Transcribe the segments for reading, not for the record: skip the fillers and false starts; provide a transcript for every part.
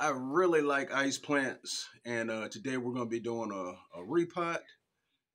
I really like ice plants, and today we're going to be doing a repot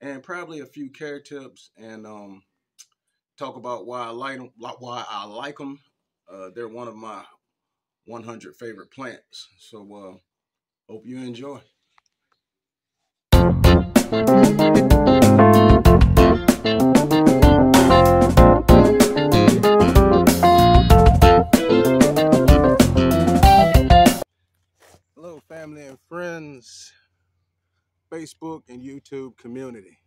and probably a few care tips, and talk about why I like them. They're one of my 100 favorite plants. So hope you enjoy. Hello, family and friends, Facebook and YouTube community.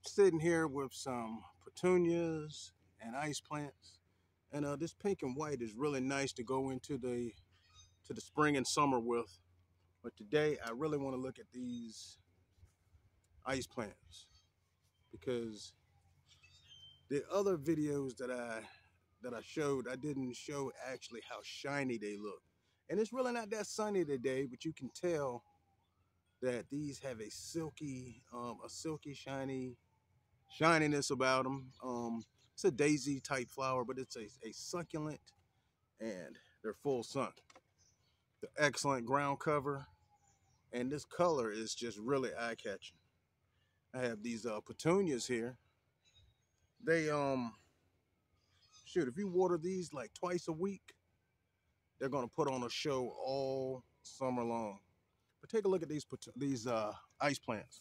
Sitting here with some petunias and ice plants, and this pink and white is really nice to go into the spring and summer with. But today I really want to look at these ice plants because the other videos that I showed, I didn't show actually how shiny they look. And it's really not that sunny today, but you can tell that these have a silky shininess about them. It's a daisy type flower, but it's a succulent, and they're full sun. The excellent ground cover, and this color is just really eye-catching. I have these petunias here. They shoot, if you water these like twice a week, they're gonna put on a show all summer long. But take a look at these ice plants.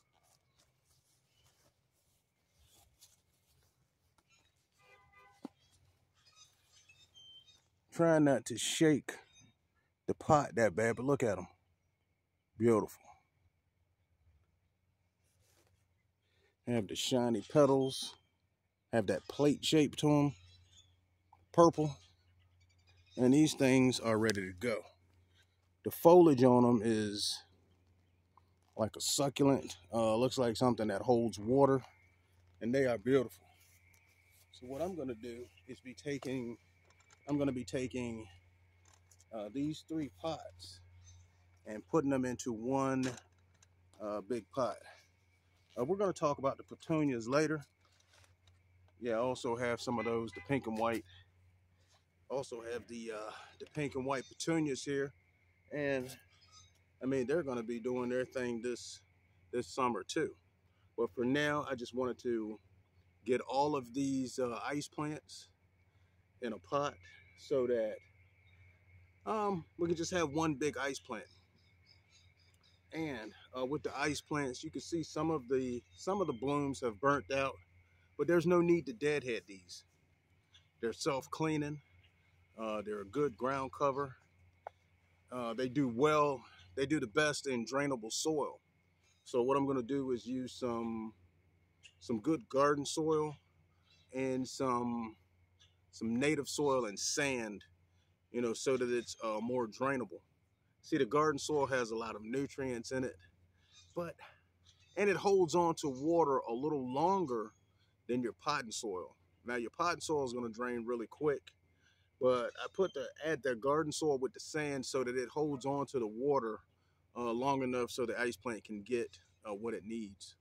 Trying not to shake the pot that bad, but look at them. Beautiful. Have the shiny petals, have that plate shape to them, purple, and these things are ready to go. The foliage on them is like a succulent, looks like something that holds water, and they are beautiful. So what I'm going to do is I'm going to be taking these 3 pots and putting them into one big pot. We're going to talk about the petunias later. Yeah, I also have some of those, the pink and white. Also have the pink and white petunias here, and I mean they're going to be doing their thing this summer too. But for now, I just wanted to get all of these ice plants in a pot so that we can just have one big ice plant. And with the ice plants, you can see some of the blooms have burnt out, but there's no need to deadhead these. They're self-cleaning. They're a good ground cover. They do well. They do the best in drainable soil. So what I'm going to do is use some good garden soil and some native soil and sand, you know, so that it's more drainable. See, the garden soil has a lot of nutrients in it, and it holds on to water a little longer than your potting soil. Now, your potting soil is going to drain really quick, but I add that garden soil with the sand so that it holds on to the water long enough so the ice plant can get what it needs.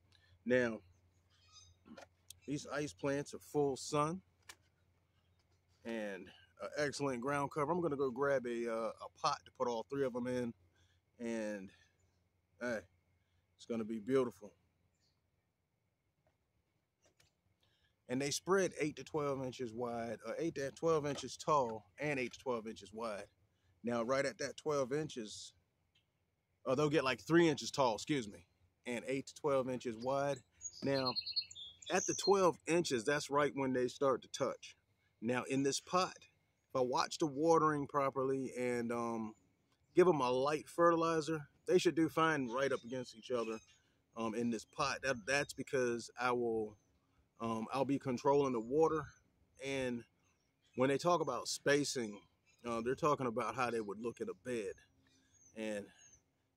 Now, these ice plants are full sun and excellent ground cover. I'm going to go grab a pot to put all 3 of them in, and hey, it's going to be beautiful. And they spread 8 to 12 inches wide, 8 to 12 inches tall, and 8 to 12 inches wide. Now, right at that 12 inches, they'll get like 3 inches tall, excuse me, and 8 to 12 inches wide. Now, at the 12 inches, that's right when they start to touch. Now, in this pot, if I watch the watering properly and give them a light fertilizer, they should do fine right up against each other in this pot. That's because I'll be controlling the water. And when they talk about spacing, they're talking about how they would look at a bed. And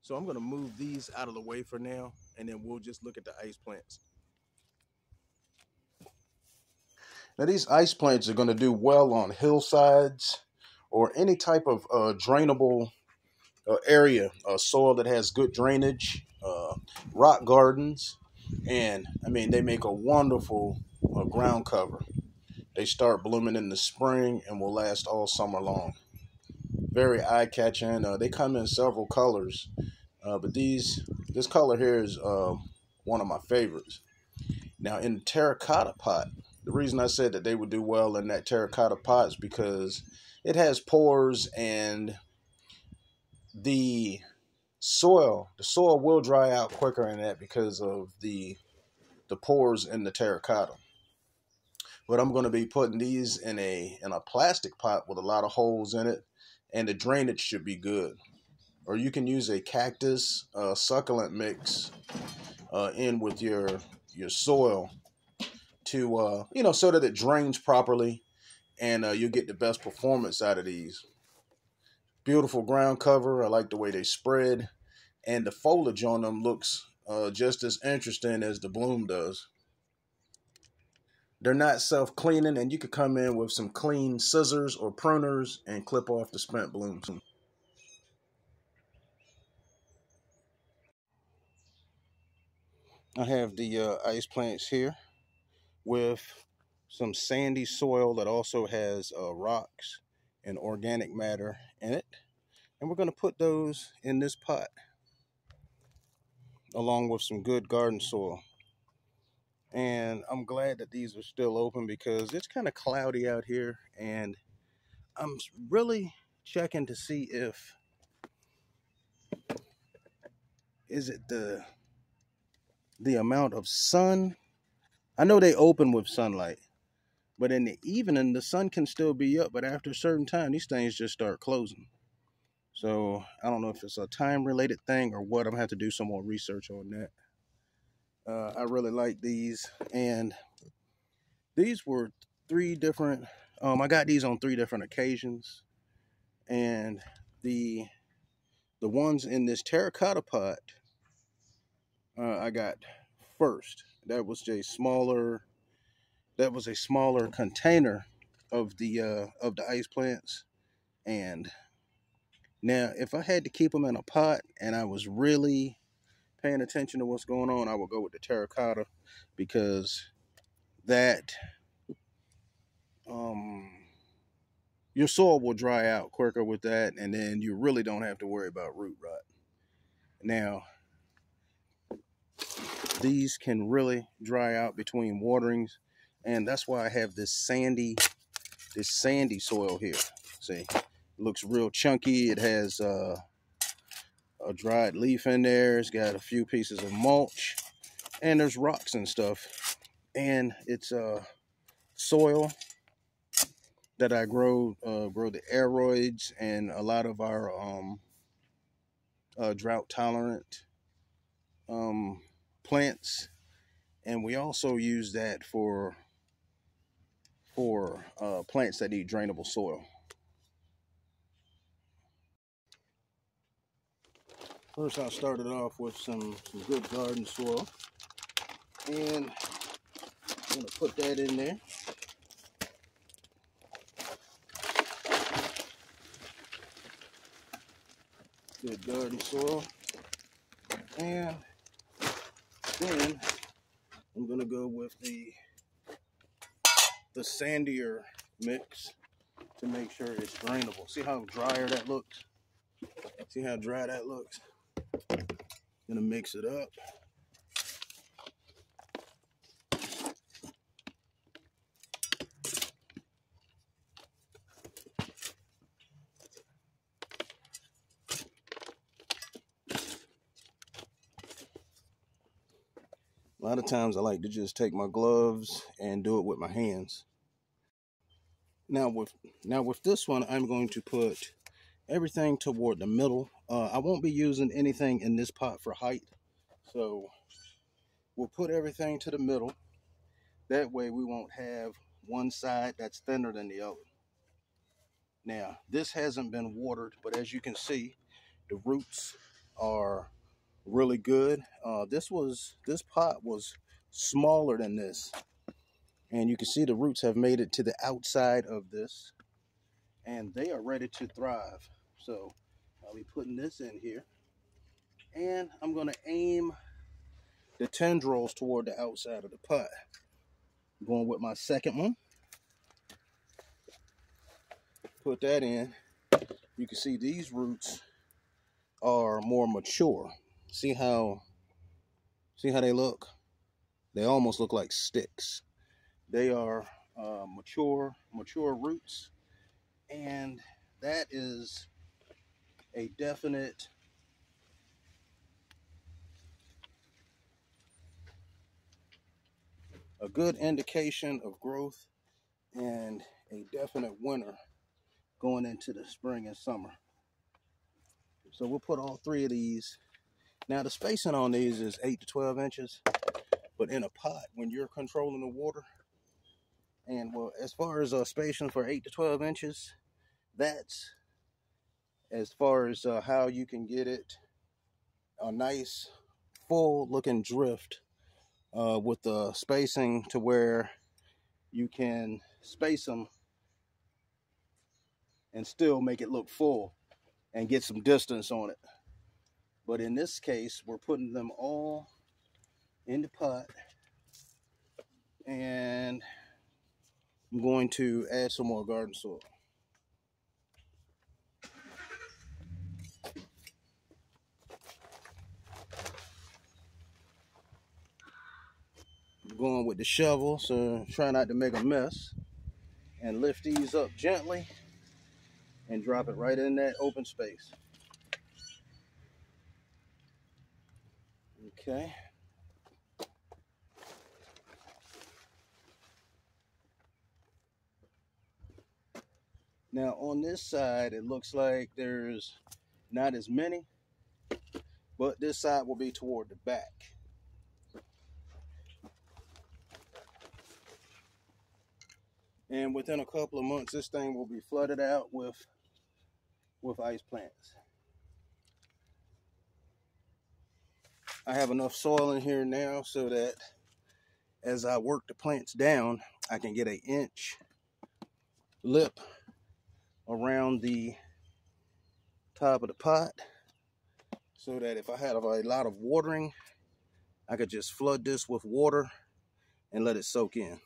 so I'm going to move these out of the way for now, and then we'll just look at the ice plants. Now, these ice plants are going to do well on hillsides or any type of drainable area, soil that has good drainage, rock gardens, and I mean they make a wonderful ground cover. They start blooming in the spring and will last all summer long. very eye-catching. They come in several colors, but this color here is one of my favorites. Now, in the terracotta pot, the reason I said that they would do well in that terracotta pot is because it has pores, and the soil will dry out quicker in that because of the pores in the terracotta. But I'm going to be putting these in a plastic pot with a lot of holes in it, and the drainage should be good. Or you can use a cactus succulent mix in with your soil to so that it drains properly, and you'll get the best performance out of these. Beautiful ground cover. I like the way they spread, and the foliage on them looks just as interesting as the bloom does. They're not self-cleaning, and you could come in with some clean scissors or pruners and clip off the spent blooms. I have the ice plants here with some sandy soil that also has rocks and organic matter in it. And we're going to put those in this pot along with some good garden soil. And I'm glad that these are still open because it's kind of cloudy out here, and I'm really checking to see if is it the amount of sun. I know they open with sunlight, but in the evening the sun can still be up, but after a certain time these things just start closing. So I don't know if it's a time related thing or what. I'm gonna have to do some more research on that. I really like these, and these were three different I got these on 3 different occasions, and the ones in this terracotta pot I got first. That was a smaller container of the ice plants. And now if I had to keep them in a pot and I was really paying attention to what's going on, I would go with the terracotta, because that your soil will dry out quicker with that, and then you really don't have to worry about root rot. Now, these can really dry out between waterings, and that's why I have this sandy soil here. See, it looks real chunky. It has a dried leaf in there. It's got a few pieces of mulch, and there's rocks and stuff. And it's soil that I grow the aroids and a lot of our drought tolerant plants, and we also use that for plants that need drainable soil. First, I started off with some good garden soil, and I'm going to put that in there. Good garden soil. And then I'm going to go with the sandier mix to make sure it's drainable. See how drier that looks? See how dry that looks? Gonna mix it up. A lot of times I like to just take my gloves and do it with my hands. Now with this one, I'm going to put everything toward the middle. I won't be using anything in this pot for height, so we'll put everything to the middle. That way we won't have one side that's thinner than the other. Now, this hasn't been watered, but as you can see, the roots are really good. This pot was smaller than this, and you can see the roots have made it to the outside of this, and they are ready to thrive. So I'll be putting this in here, and I'm going to aim the tendrils toward the outside of the pot. I'm going with my second one. Put that in, you can see these roots are more mature. See how they look? They almost look like sticks. They are mature roots, and that is a definite good indication of growth and a definite winner going into the spring and summer. So we'll put all 3 of these. Now the spacing on these is 8 to 12 inches, but in a pot when you're controlling the water, and well, as far as spacing for 8 to 12 inches, that's as far as how you can get it a nice full looking drift with the spacing to where you can space them and still make it look full and get some distance on it. But in this case, we're putting them all in the pot, and I'm going to add some more garden soil. I'm going with the shovel, so try not to make a mess, and lift these up gently and drop it right in that open space. Okay. Now on this side, it looks like there's not as many, but this side will be toward the back. And within a couple of months, this thing will be flooded out with ice plants. I have enough soil in here now so that as I work the plants down, I can get an inch lip around the top of the pot, so that if I had a lot of watering, I could just flood this with water and let it soak in.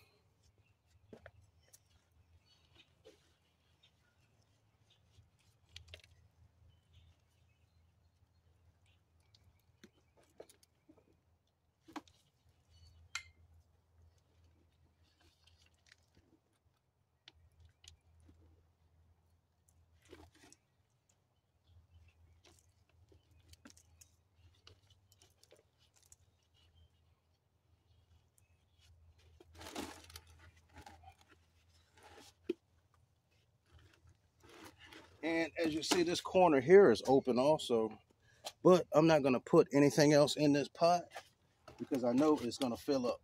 And as you see, this corner here is open also, but I'm not going to put anything else in this pot because I know it's going to fill up.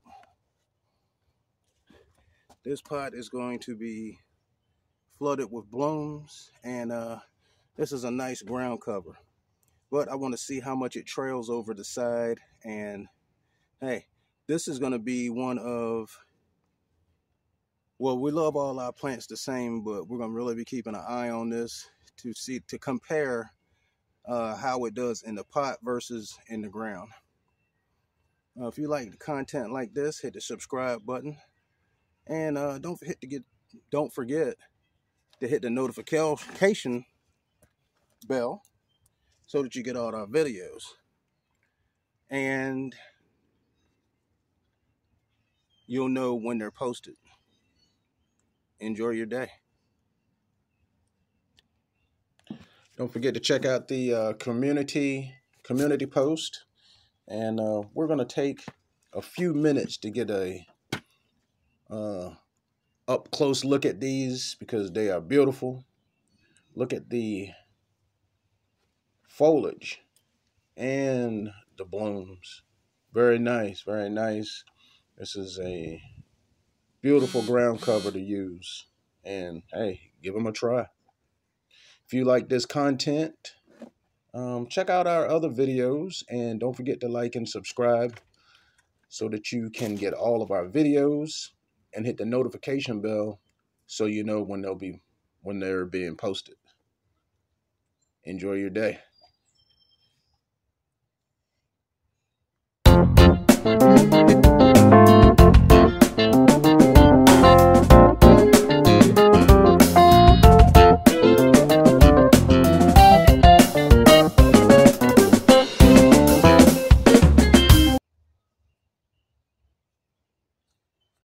This pot is going to be flooded with blooms, and this is a nice ground cover. But I want to see how much it trails over the side, and hey, this is going to be one of, well, we love all our plants the same, but we're going to really be keeping an eye on this to compare how it does in the pot versus in the ground. If you like the content like this, hit the subscribe button, and don't forget to hit the notification bell so that you get all our videos. And you'll know when they're posted. Enjoy your day. Don't forget to check out the community post, and we're going to take a few minutes to get a up close look at these because they are beautiful. Look at the foliage and the blooms. Very nice, very nice. This is a beautiful ground cover to use, and hey, give them a try. If you like this content, check out our other videos, and don't forget to like and subscribe so that you can get all of our videos, and hit the notification bell so you know when they're being posted. Enjoy your day.